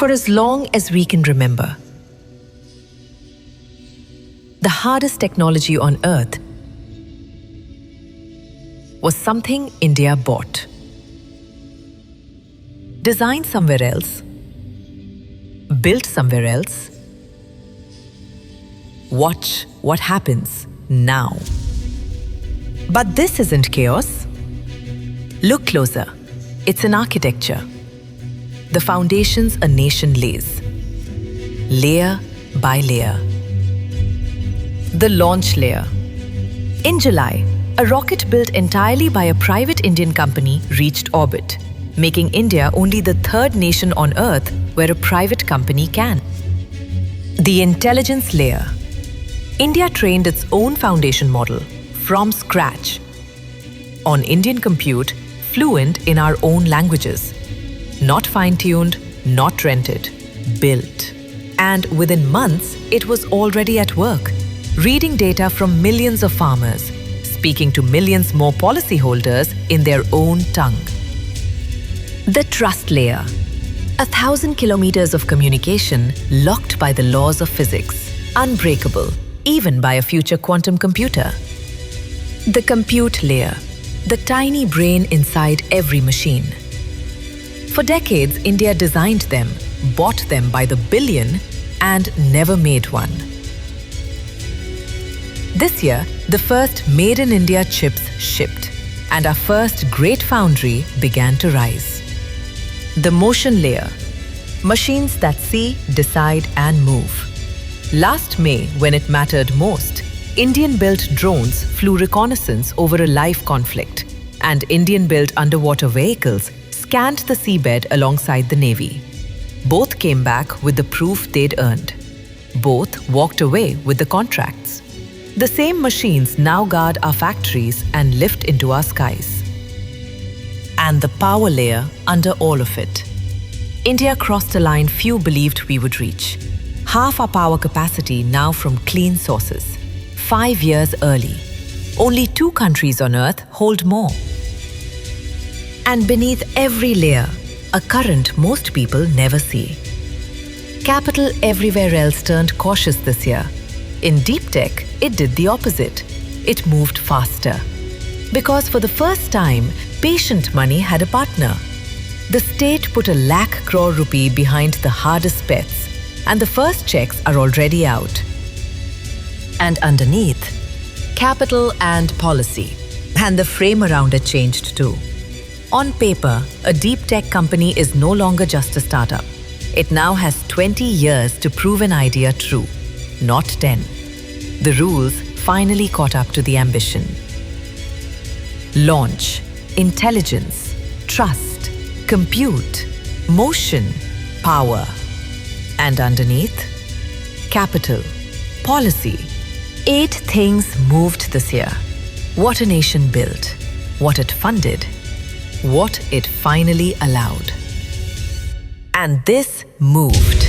for as long as we can remember. The hardest technology on Earth was something India bought. Designed somewhere else, built somewhere else. Watch what happens now. But this isn't chaos. Look closer. It's an architecture. The foundations a nation lays, layer by layer. The launch layer. In July, a rocket built entirely by a private Indian company reached orbit, making India only the third nation on Earth where a private company can. The intelligence layer. India trained its own foundation model from scratch on Indian compute, fluent in our own languages. Not fine-tuned, not rented, built. And within months, it was already at work, reading data from millions of farmers, speaking to millions more policyholders in their own tongue. The trust layer. 1,000 kilometers of communication locked by the laws of physics, unbreakable, even by a future quantum computer. The compute layer. The tiny brain inside every machine. For decades, India designed them, bought them by the billion, and never made one. This year, the first Made in India chips shipped, and our first great foundry began to rise. The motion layer. Machines that see, decide, and move. Last May, when it mattered most, Indian-built drones flew reconnaissance over a live conflict, and Indian-built underwater vehicles scanned the seabed alongside the Navy. Both came back with the proof they'd earned. Both walked away with the contracts. The same machines now guard our factories and lift into our skies. And the power layer under all of it. India crossed a line few believed we would reach. Half our power capacity now from clean sources. 5 years early. Only 2 countries on Earth hold more. And beneath every layer, a current most people never see. Capital everywhere else turned cautious this year. In Deeptech, it did the opposite. It moved faster. Because for the first time, patient money had a partner. The state put a lakh crore rupee behind the hardest bets, and the first checks are already out. And underneath, capital and policy. And the frame around it changed too. On paper, a deep tech company is no longer just a startup. It now has 20 years to prove an idea true, not 10. The rules finally caught up to the ambition. Launch, intelligence, trust, compute, motion, power. And underneath, capital, policy. 8 things moved this year. What a nation built, what it funded, what it finally allowed. And this moved.